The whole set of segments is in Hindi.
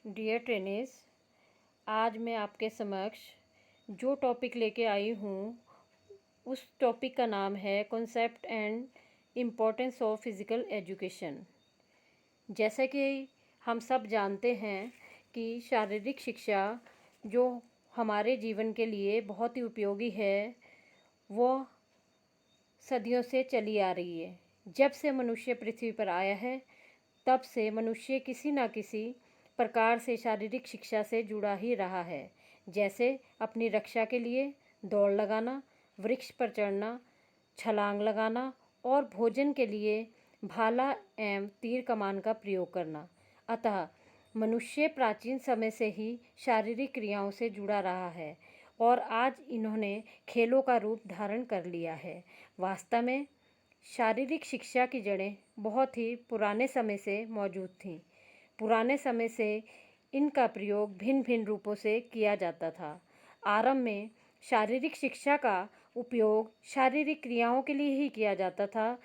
डियर ट्रेनिस, आज मैं आपके समक्ष जो टॉपिक लेके आई हूँ उस टॉपिक का नाम है concept and importance of physical education. जैसे कि हम सब जानते हैं कि शारीरिक शिक्षा जो हमारे जीवन के लिए बहुत ही उपयोगी है, वो सदियों से चली आ रही है। जब से मनुष्य पृथ्वी पर आया है तब से मनुष्य किसी न किसी प्रकार से शारीरिक शिक्षा से जुड़ा ही रहा है। जैसे अपनी रक्षा के लिए दौड़ लगाना, वृक्ष पर चढ़ना, छलांग लगाना और भोजन के लिए भाला एवं तीर कमान का प्रयोग करना। अतः मनुष्य प्राचीन समय से ही शारीरिक क्रियाओं से जुड़ा रहा है और आज इन्होंने खेलों का रूप धारण कर लिया है। वास्तव में शारीरिक शिक्षा की जड़ें बहुत ही पुराने समय से मौजूद थीं। पुराने समय से इनका प्रयोग भिन्न भिन्न रूपों से किया जाता था। आरंभ में शारीरिक शिक्षा का उपयोग शारीरिक क्रियाओं के लिए ही किया जाता था,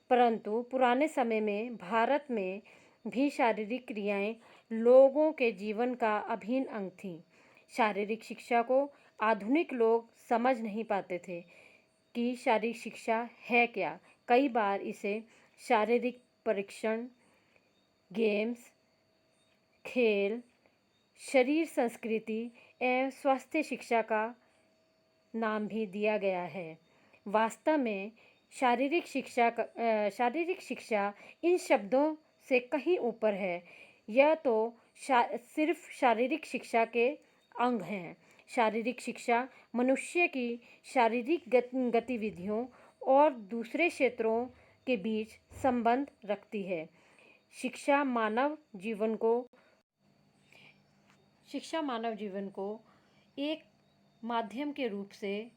परंतु पुराने समय में भारत में भी शारीरिक क्रियाएं लोगों के जीवन का अभिन्न अंग थीं। शारीरिक शिक्षा को आधुनिक लोग समझ नहीं पाते थे कि शारीरिक शिक्षा है क्या। कई बार इसे शारीरिक परीक्षण, गेम्स, खेल, शरीर संस्कृति एवं स्वास्थ्य शिक्षा का नाम भी दिया गया है। वास्तव में शारीरिक शिक्षा इन शब्दों से कहीं ऊपर है। यह तो सिर्फ शारीरिक शिक्षा के अंग हैं। शारीरिक शिक्षा मनुष्य की शारीरिक गतिविधियों और दूसरे क्षेत्रों के बीच संबंध रखती है। शिक्षा मानव जीवन को एक माध्यम के रूप से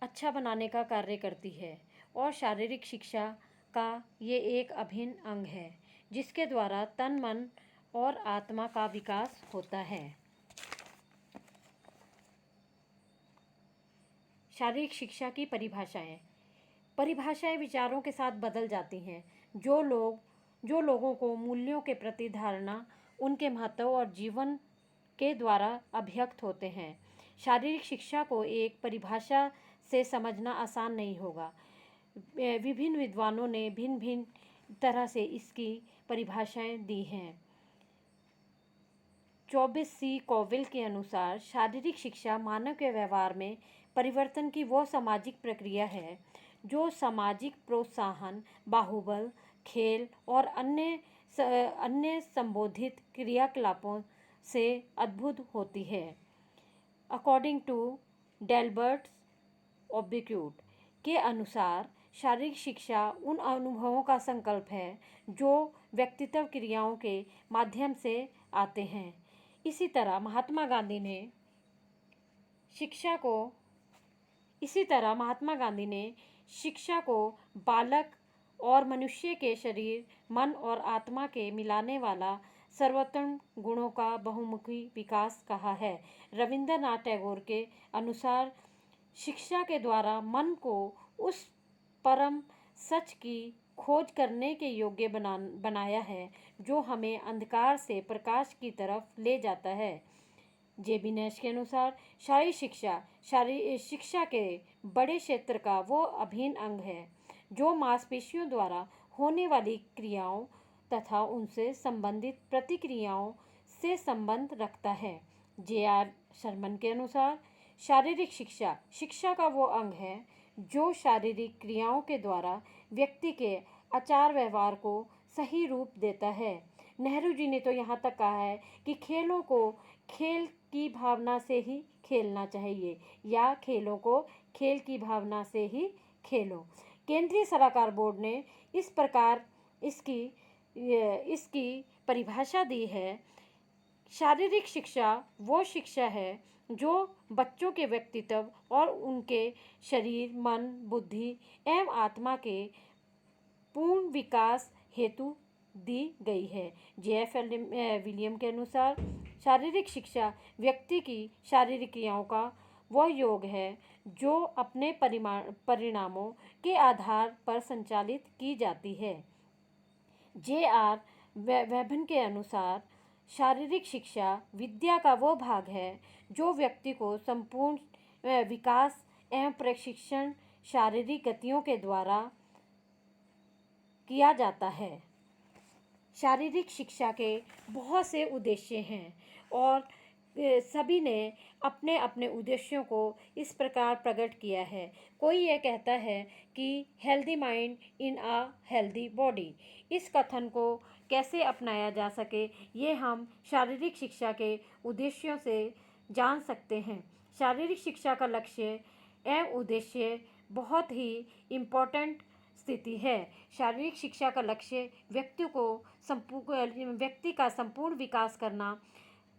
अच्छा बनाने का कार्य करती है और शारीरिक शिक्षा का ये एक अभिन्न अंग है जिसके द्वारा तन, मन और आत्मा का विकास होता है। शारीरिक शिक्षा की परिभाषाएं विचारों के साथ बदल जाती हैं। जो लोगों को मूल्यों के प्रति धारणा, उनके महत्व और जीवन के द्वारा अभिव्यक्त होते हैं। शारीरिक शिक्षा को एक परिभाषा से समझना आसान नहीं होगा। विभिन्न विद्वानों ने भिन्न भिन्न तरह से इसकी परिभाषाएं दी हैं। 24C कोविल के अनुसार शारीरिक शिक्षा मानव के व्यवहार में परिवर्तन की वो सामाजिक प्रक्रिया है जो सामाजिक प्रोत्साहन, बाहुबल, खेल और अन्य संबोधित क्रियाकलापों से अद्भुत होती है। अकॉर्डिंग टू डेल्बर्ट ऑब्बिक्यूट के अनुसार शारीरिक शिक्षा उन अनुभवों का संकल्प है जो व्यक्तित्व क्रियाओं के माध्यम से आते हैं। इसी तरह महात्मा गांधी ने शिक्षा को बालक और मनुष्य के शरीर, मन और आत्मा के मिलाने वाला सर्वोत्तम गुणों का बहुमुखी विकास कहा है। रविंद्रनाथ टैगोर के अनुसार शिक्षा के द्वारा मन को उस परम सच की खोज करने के योग्य बनाया है जो हमें अंधकार से प्रकाश की तरफ ले जाता है। जेबी नैश के अनुसार शारीरिक शिक्षा के बड़े क्षेत्र का वो अभिन्न अंग है जो मांसपेशियों द्वारा होने वाली क्रियाओं तथा उनसे संबंधित प्रतिक्रियाओं से संबंध रखता है। J.R. शर्मन के अनुसार शारीरिक शिक्षा का वो अंग है जो शारीरिक क्रियाओं के द्वारा व्यक्ति के आचार व्यवहार को सही रूप देता है। नेहरू जी ने तो यहाँ तक कहा है कि खेलों को खेल की भावना से ही खेलना चाहिए या खेलों को खेल की भावना से ही खेलो। केंद्रीय सलाहकार बोर्ड ने इस प्रकार इसकी परिभाषा दी है। शारीरिक शिक्षा वो शिक्षा है जो बच्चों के व्यक्तित्व और उनके शरीर, मन, बुद्धि एवं आत्मा के पूर्ण विकास हेतु दी गई है। J.F. विलियम के अनुसार शारीरिक शिक्षा व्यक्ति की शारीरिक क्रियाओं का वह योग है जो अपने परिणामों के आधार पर संचालित की जाती है। J.R. वेबन के अनुसार शारीरिक शिक्षा विद्या का वो भाग है जो व्यक्ति को संपूर्ण विकास एवं प्रशिक्षण शारीरिक गतियों के द्वारा किया जाता है। शारीरिक शिक्षा के बहुत से उद्देश्य हैं और सभी ने अपने अपने उद्देश्यों को इस प्रकार प्रकट किया है। कोई ये कहता है कि healthy mind in a healthy body. इस कथन को कैसे अपनाया जा सके ये हम शारीरिक शिक्षा के उद्देश्यों से जान सकते हैं। शारीरिक शिक्षा का लक्ष्य एवं उद्देश्य बहुत ही इम्पोर्टेंट स्थिति है। शारीरिक शिक्षा का लक्ष्य व्यक्ति का संपूर्ण विकास करना।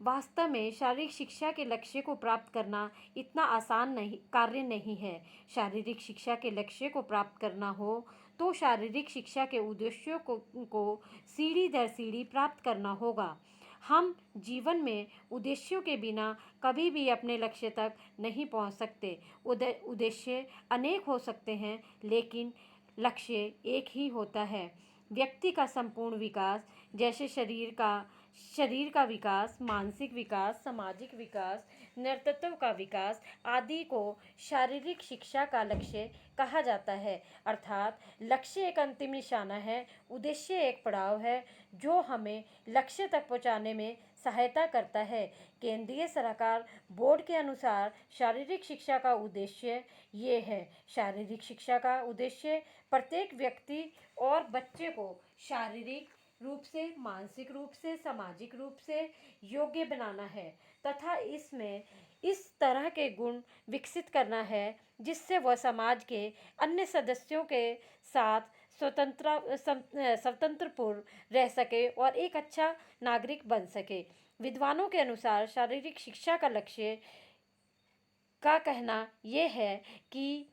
वास्तव में शारीरिक शिक्षा के लक्ष्य को प्राप्त करना इतना आसान कार्य नहीं है। शारीरिक शिक्षा के लक्ष्य को प्राप्त करना हो तो शारीरिक शिक्षा के उद्देश्यों को सीढ़ी दर सीढ़ी प्राप्त करना होगा। हम जीवन में उद्देश्यों के बिना कभी भी अपने लक्ष्य तक नहीं पहुंच सकते। उद्देश्य अनेक हो सकते हैं लेकिन लक्ष्य एक ही होता है। व्यक्ति का संपूर्ण विकास, जैसे शरीर का विकास, मानसिक विकास, सामाजिक विकास, नेतृत्व का विकास आदि को शारीरिक शिक्षा का लक्ष्य कहा जाता है। अर्थात लक्ष्य एक अंतिम निशाना है, उद्देश्य एक पड़ाव है जो हमें लक्ष्य तक पहुंचाने में सहायता करता है। केंद्रीय सरकार बोर्ड के अनुसार शारीरिक शिक्षा का उद्देश्य ये है। शारीरिक शिक्षा का उद्देश्य प्रत्येक व्यक्ति और बच्चे को शारीरिक रूप से, मानसिक रूप से, सामाजिक रूप से योग्य बनाना है तथा इसमें इस तरह के गुण विकसित करना है जिससे वह समाज के अन्य सदस्यों के साथ स्वतंत्रपूर्व रह सके और एक अच्छा नागरिक बन सके। विद्वानों के अनुसार शारीरिक शिक्षा का लक्ष्य का कहना यह है कि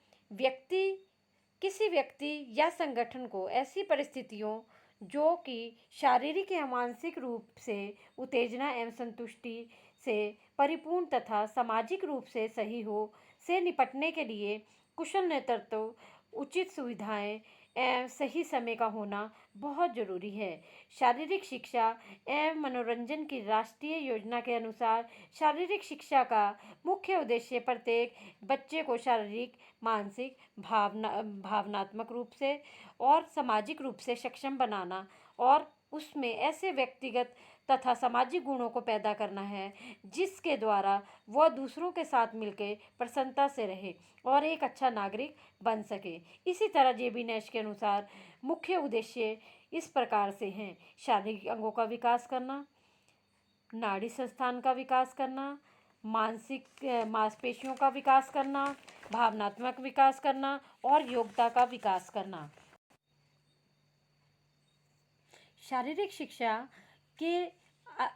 किसी व्यक्ति या संगठन को ऐसी परिस्थितियों जो कि शारीरिक या मानसिक रूप से उत्तेजना एवं संतुष्टि से परिपूर्ण तथा सामाजिक रूप से सही हो से निपटने के लिए कुशल नेतृत्व, उचित सुविधाएं एवं सही समय का होना बहुत जरूरी है। शारीरिक शिक्षा एवं मनोरंजन की राष्ट्रीय योजना के अनुसार शारीरिक शिक्षा का मुख्य उद्देश्य प्रत्येक बच्चे को शारीरिक, मानसिक, भावनात्मक रूप से और सामाजिक रूप से सक्षम बनाना और उसमें ऐसे व्यक्तिगत तथा सामाजिक गुणों को पैदा करना है जिसके द्वारा वह दूसरों के साथ मिलकर प्रसन्नता से रहे और एक अच्छा नागरिक बन सके। इसी तरह जेबी नैश के अनुसार मुख्य उद्देश्य इस प्रकार से हैं: शारीरिक अंगों का विकास करना, नाड़ी संस्थान का विकास करना, मांसपेशियों का विकास करना, भावनात्मक विकास करना और योग्यता का विकास करना। शारीरिक शिक्षा के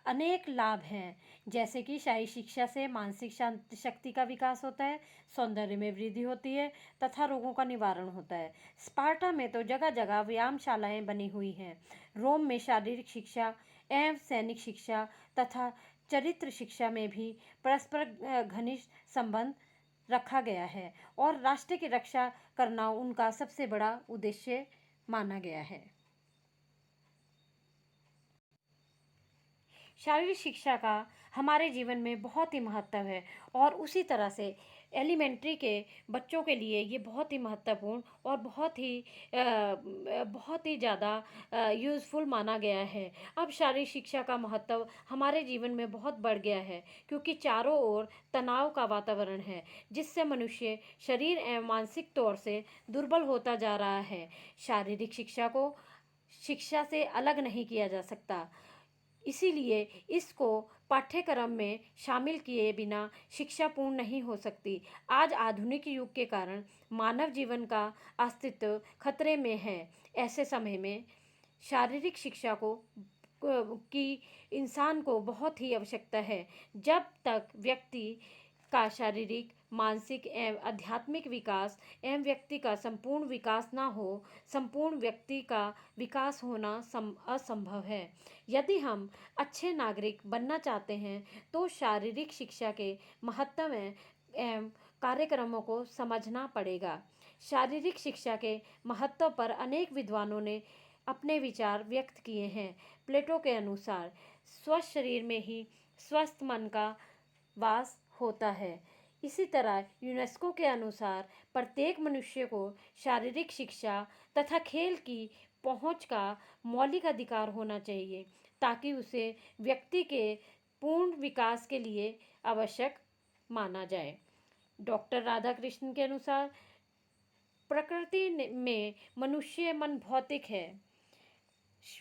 अनेक लाभ हैं, जैसे कि शारीरिक शिक्षा से मानसिक शक्ति का विकास होता है, सौंदर्य में वृद्धि होती है तथा रोगों का निवारण होता है। स्पार्टा में तो जगह जगह व्यायामशालाएं बनी हुई हैं। रोम में शारीरिक शिक्षा एवं सैनिक शिक्षा तथा चरित्र शिक्षा में भी परस्पर घनिष्ठ संबंध रखा गया है और राष्ट्र की रक्षा करना उनका सबसे बड़ा उद्देश्य माना गया है। शारीरिक शिक्षा का हमारे जीवन में बहुत ही महत्व है और उसी तरह से एलिमेंट्री के बच्चों के लिए ये बहुत ही महत्वपूर्ण और बहुत ही ज़्यादा यूज़फुल माना गया है। अब शारीरिक शिक्षा का महत्व हमारे जीवन में बहुत बढ़ गया है क्योंकि चारों ओर तनाव का वातावरण है जिससे मनुष्य शरीर एवं मानसिक तौर से दुर्बल होता जा रहा है। शारीरिक शिक्षा को शिक्षा से अलग नहीं किया जा सकता, इसीलिए इसको पाठ्यक्रम में शामिल किए बिना शिक्षा पूर्ण नहीं हो सकती। आज आधुनिक युग के कारण मानव जीवन का अस्तित्व खतरे में है। ऐसे समय में शारीरिक शिक्षा की इंसान को बहुत ही आवश्यकता है। जब तक व्यक्ति का शारीरिक, मानसिक एवं आध्यात्मिक विकास एवं व्यक्ति का संपूर्ण विकास ना हो, संपूर्ण व्यक्ति का विकास होना असंभव है। यदि हम अच्छे नागरिक बनना चाहते हैं तो शारीरिक शिक्षा के महत्व एवं कार्यक्रमों को समझना पड़ेगा। शारीरिक शिक्षा के महत्व पर अनेक विद्वानों ने अपने विचार व्यक्त किए हैं। प्लेटो के अनुसार स्वस्थ शरीर में ही स्वस्थ मन का वास होता है। इसी तरह यूनेस्को के अनुसार प्रत्येक मनुष्य को शारीरिक शिक्षा तथा खेल की पहुंच का मौलिक अधिकार होना चाहिए, ताकि उसे व्यक्ति के पूर्ण विकास के लिए आवश्यक माना जाए। डॉक्टर राधाकृष्णन के अनुसार प्रकृति में मनुष्य मन भौतिक है,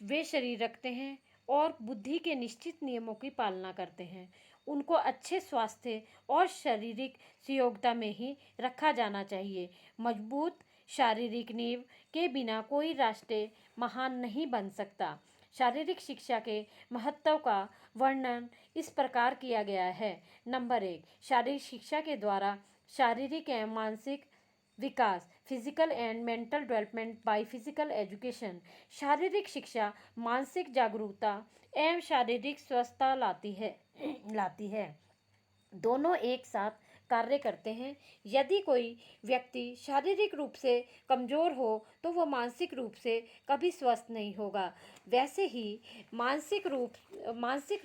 वे शरीर रखते हैं और बुद्धि के निश्चित नियमों की पालना करते हैं। उनको अच्छे स्वास्थ्य और शारीरिक सुयोग्यता में ही रखा जाना चाहिए। मजबूत शारीरिक नींव के बिना कोई राष्ट्र महान नहीं बन सकता। शारीरिक शिक्षा के महत्व का वर्णन इस प्रकार किया गया है। नंबर 1, शारीरिक शिक्षा के द्वारा शारीरिक एवं मानसिक विकास, physical and mental development by physical education. शारीरिक शिक्षा मानसिक जागरूकता एवं शारीरिक स्वस्थता लाती है। दोनों एक साथ कार्य करते हैं। यदि कोई व्यक्ति शारीरिक रूप से कमज़ोर हो तो वह मानसिक रूप से कभी स्वस्थ नहीं होगा। वैसे ही मानसिक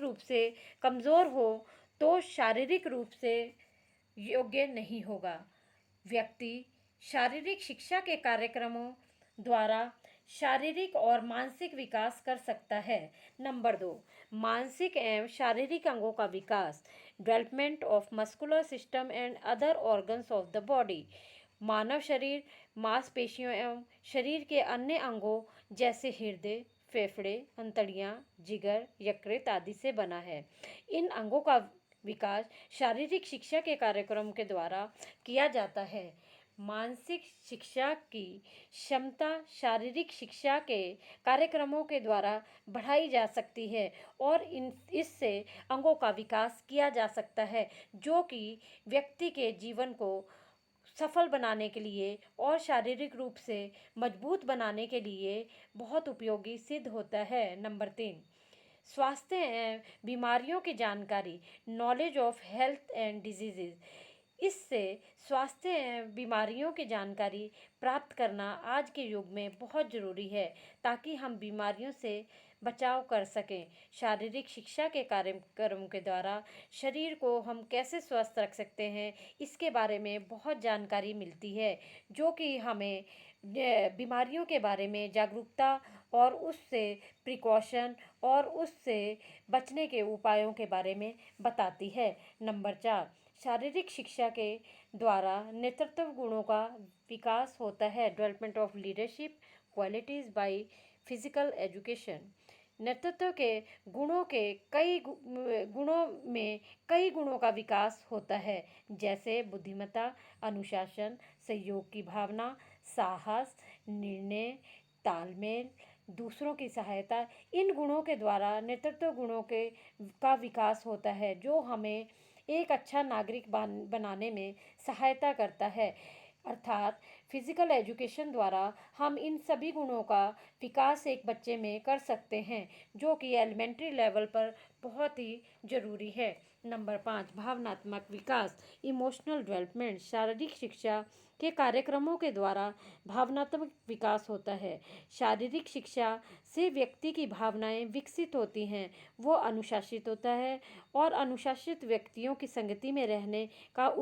रूप से कमज़ोर हो तो शारीरिक रूप से योग्य नहीं होगा। व्यक्ति शारीरिक शिक्षा के कार्यक्रमों द्वारा शारीरिक और मानसिक विकास कर सकता है। नंबर 2, मानसिक एवं शारीरिक अंगों का विकास, development of muscular system and other organs of the body. मानव शरीर मांसपेशियों एवं शरीर के अन्य अंगों जैसे हृदय, फेफड़े, अंतड़ियाँ, जिगर, यकृत आदि से बना है। इन अंगों का विकास शारीरिक शिक्षा के कार्यक्रम के द्वारा किया जाता है। मानसिक शिक्षा की क्षमता शारीरिक शिक्षा के कार्यक्रमों के द्वारा बढ़ाई जा सकती है और इससे अंगों का विकास किया जा सकता है, जो कि व्यक्ति के जीवन को सफल बनाने के लिए और शारीरिक रूप से मजबूत बनाने के लिए बहुत उपयोगी सिद्ध होता है। नंबर 3, स्वास्थ्य एवं बीमारियों की जानकारी, knowledge of health and diseases. इससे स्वास्थ्य एवं बीमारियों की जानकारी प्राप्त करना आज के युग में बहुत ज़रूरी है, ताकि हम बीमारियों से बचाव कर सकें। शारीरिक शिक्षा के कार्यक्रम के द्वारा शरीर को हम कैसे स्वस्थ रख सकते हैं, इसके बारे में बहुत जानकारी मिलती है, जो कि हमें बीमारियों के बारे में जागरूकता और उससे प्रिकॉशन और उससे बचने के उपायों के बारे में बताती है। नंबर 4, शारीरिक शिक्षा के द्वारा नेतृत्व गुणों का विकास होता है, development of leadership qualities bye physical education. नेतृत्व के गुणों के कई गुणों का विकास होता है, जैसे बुद्धिमत्ता, अनुशासन, सहयोग की भावना, साहस, निर्णय, तालमेल, दूसरों की सहायता। इन गुणों के द्वारा नेतृत्व गुणों का विकास होता है, जो हमें एक अच्छा नागरिक बनाने में सहायता करता है। अर्थात फिजिकल एजुकेशन द्वारा हम इन सभी गुणों का विकास एक बच्चे में कर सकते हैं, जो कि एलिमेंट्री लेवल पर बहुत ही ज़रूरी है। नंबर 5, भावनात्मक विकास, इमोशनल डेवलपमेंट। शारीरिक शिक्षा के कार्यक्रमों के द्वारा भावनात्मक विकास होता है। शारीरिक शिक्षा से व्यक्ति की भावनाएं विकसित होती हैं, वो अनुशासित होता है और अनुशासित व्यक्तियों की संगति में रहने का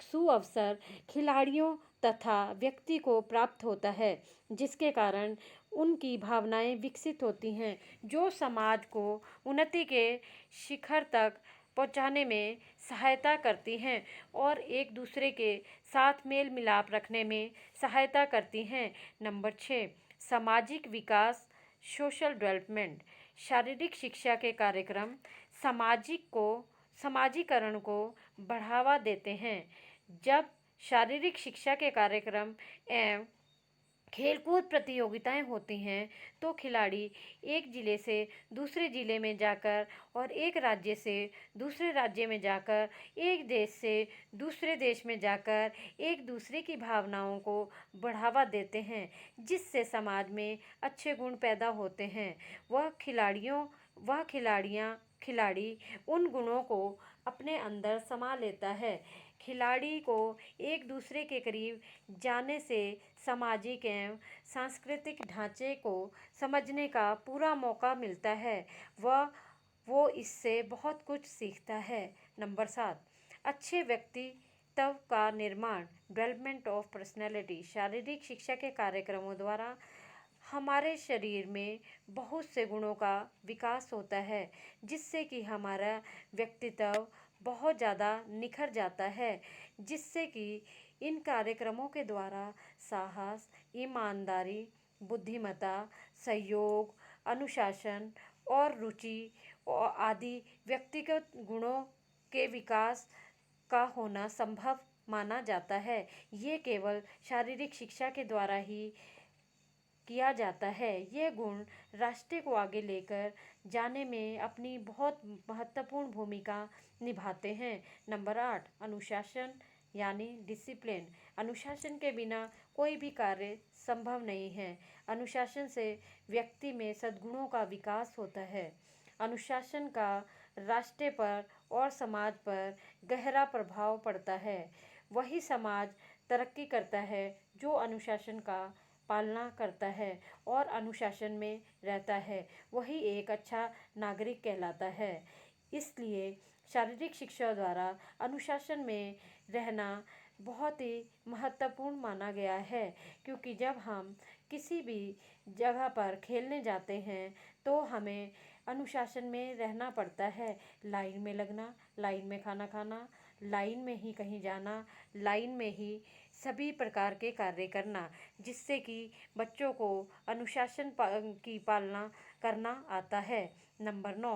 सुअवसर खिलाड़ियों तथा व्यक्ति को प्राप्त होता है, जिसके कारण उनकी भावनाएं विकसित होती हैं, जो समाज को उन्नति के शिखर तक पहुंचाने में सहायता करती हैं और एक दूसरे के साथ मेल मिलाप रखने में सहायता करती हैं। नंबर 6, सामाजिक विकास, सोशल डेवलपमेंट। शारीरिक शिक्षा के कार्यक्रम समाजीकरण को बढ़ावा देते हैं। जब शारीरिक शिक्षा के कार्यक्रम एवं खेलकूद प्रतियोगिताएं होती हैं तो खिलाड़ी एक ज़िले से दूसरे ज़िले में जाकर और एक राज्य से दूसरे राज्य में जाकर, एक देश से दूसरे देश में जाकर एक दूसरे की भावनाओं को बढ़ावा देते हैं, जिससे समाज में अच्छे गुण पैदा होते हैं। खिलाड़ी उन गुणों को अपने अंदर समा लेता है। खिलाड़ी को एक दूसरे के करीब जाने से सामाजिक एवं सांस्कृतिक ढांचे को समझने का पूरा मौका मिलता है। वो इससे बहुत कुछ सीखता है। नंबर 7, अच्छे व्यक्तित्व का निर्माण, डेवलपमेंट ऑफ पर्सनैलिटी। शारीरिक शिक्षा के कार्यक्रमों द्वारा हमारे शरीर में बहुत से गुणों का विकास होता है, जिससे कि हमारा व्यक्तित्व बहुत ज़्यादा निखर जाता है। जिससे कि इन कार्यक्रमों के द्वारा साहस, ईमानदारी, बुद्धिमत्ता, सहयोग, अनुशासन और रुचि आदि व्यक्तिगत गुणों के विकास का होना संभव माना जाता है। ये केवल शारीरिक शिक्षा के द्वारा ही किया जाता है। ये गुण राष्ट्र को आगे लेकर जाने में अपनी बहुत महत्वपूर्ण भूमिका निभाते हैं। नंबर 8, अनुशासन यानी डिसिप्लिन। अनुशासन के बिना कोई भी कार्य संभव नहीं है। अनुशासन से व्यक्ति में सद्गुणों का विकास होता है। अनुशासन का राष्ट्र पर और समाज पर गहरा प्रभाव पड़ता है। वही समाज तरक्की करता है जो अनुशासन का पालना करता है और अनुशासन में रहता है। वही एक अच्छा नागरिक कहलाता है। इसलिए शारीरिक शिक्षा द्वारा अनुशासन में रहना बहुत ही महत्वपूर्ण माना गया है। क्योंकि जब हम किसी भी जगह पर खेलने जाते हैं तो हमें अनुशासन में रहना पड़ता है। लाइन में लगना, लाइन में खाना खाना, लाइन में ही कहीं जाना, लाइन में ही सभी प्रकार के कार्य करना, जिससे कि बच्चों को अनुशासन की पालना करना आता है। नंबर 9,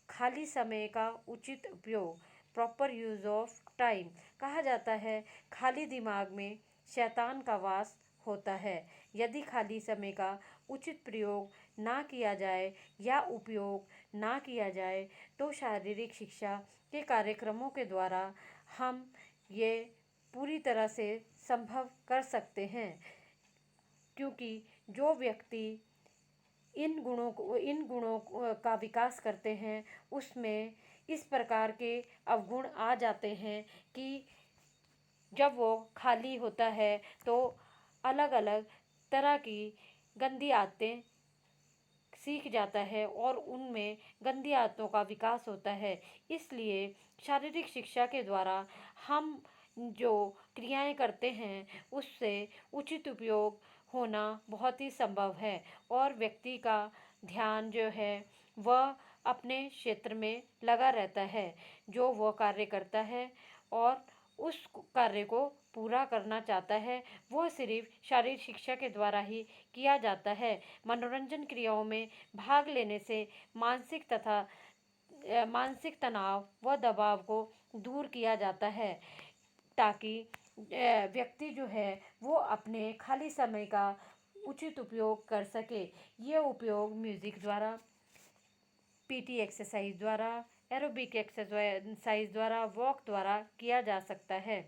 खाली समय का उचित उपयोग, प्रॉपर यूज़ ऑफ टाइम। कहा जाता है खाली दिमाग में शैतान का वास होता है। यदि खाली समय का उचित प्रयोग ना किया जाए या उपयोग ना किया जाए तो शारीरिक शिक्षा के कार्यक्रमों के द्वारा हम ये पूरी तरह से संभव कर सकते हैं। क्योंकि जो व्यक्ति इन गुणों का विकास करते हैं उसमें इस प्रकार के अवगुण आ जाते हैं कि जब वो खाली होता है तो अलग अलग तरह की गंदी आदतें सीख जाता है और उनमें गंदी आदतों का विकास होता है। इसलिए शारीरिक शिक्षा के द्वारा हम जो क्रियाएं करते हैं उससे उचित उपयोग होना बहुत ही संभव है और व्यक्ति का ध्यान जो है वह अपने क्षेत्र में लगा रहता है जो वह कार्य करता है और उस कार्य को पूरा करना चाहता है वह सिर्फ शारीरिक शिक्षा के द्वारा ही किया जाता है। मनोरंजन क्रियाओं में भाग लेने से मानसिक तनाव व दबाव को दूर किया जाता है ताकि व्यक्ति जो है वो अपने खाली समय का उचित उपयोग कर सके। ये उपयोग म्यूज़िक द्वारा, पीटी एक्सरसाइज द्वारा, एरोबिक एक्सरसाइज द्वारा, वॉक द्वारा किया जा सकता है।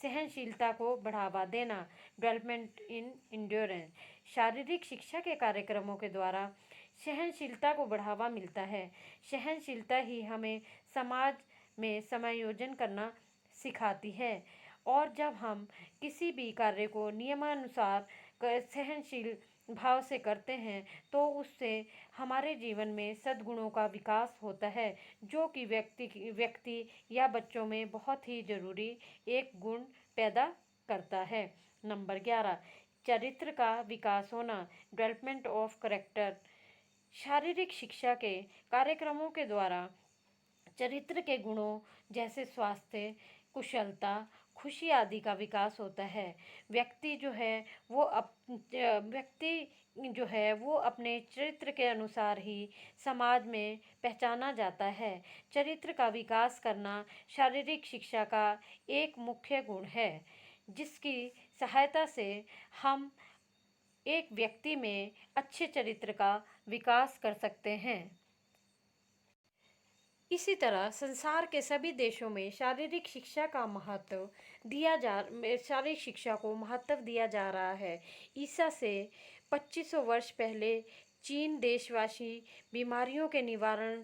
सहनशीलता को बढ़ावा देना, डेवलपमेंट इन इंड्योरेंस। शारीरिक शिक्षा के कार्यक्रमों के द्वारा सहनशीलता को बढ़ावा मिलता है। सहनशीलता ही हमें समाज में समायोजन करना सिखाती है और जब हम किसी भी कार्य को नियमानुसार सहनशील भाव से करते हैं तो उससे हमारे जीवन में सद्गुणों का विकास होता है जो कि व्यक्ति या बच्चों में बहुत ही ज़रूरी एक गुण पैदा करता है। नंबर 11, चरित्र का विकास होना, डेवलपमेंट ऑफ कैरेक्टर। शारीरिक शिक्षा के कार्यक्रमों के द्वारा चरित्र के गुणों जैसे स्वास्थ्य, कुशलता, खुशी आदि का विकास होता है। व्यक्ति जो है वो अपने चरित्र के अनुसार ही समाज में पहचाना जाता है। चरित्र का विकास करना शारीरिक शिक्षा का एक मुख्य गुण है जिसकी सहायता से हम एक व्यक्ति में अच्छे चरित्र का विकास कर सकते हैं। इसी तरह संसार के सभी देशों में शारीरिक शिक्षा को महत्व दिया जा रहा है। ईसा से 2500 वर्ष पहले चीन देशवासी बीमारियों के निवारण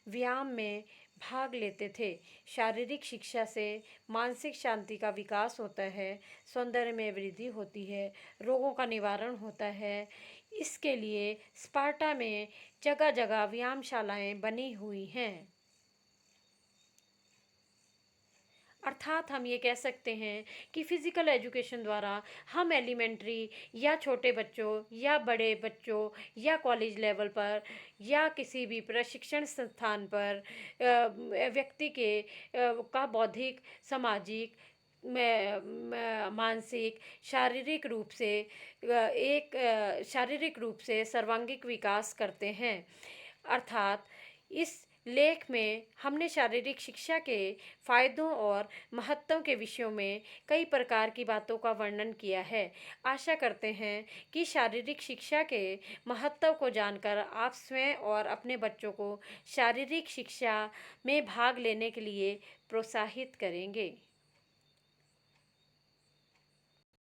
व्यायाम में भाग लेते थे। शारीरिक शिक्षा से मानसिक शांति का विकास होता है, सौंदर्य में वृद्धि होती है, रोगों का निवारण होता है। इसके लिए स्पार्टा में जगह जगह व्यायामशालाएं बनी हुई हैं। अर्थात हम ये कह सकते हैं कि फ़िज़िकल एजुकेशन द्वारा हम एलिमेंट्री या छोटे बच्चों या बड़े बच्चों या कॉलेज लेवल पर या किसी भी प्रशिक्षण संस्थान पर व्यक्ति के का बौद्धिक, सामाजिक, मानसिक, शारीरिक रूप से शारीरिक रूप से सर्वांगीण विकास करते हैं। अर्थात इस लेख में हमने शारीरिक शिक्षा के फायदों और महत्व के विषयों में कई प्रकार की बातों का वर्णन किया है। आशा करते हैं कि शारीरिक शिक्षा के महत्व को जानकर आप स्वयं और अपने बच्चों को शारीरिक शिक्षा में भाग लेने के लिए प्रोत्साहित करेंगे।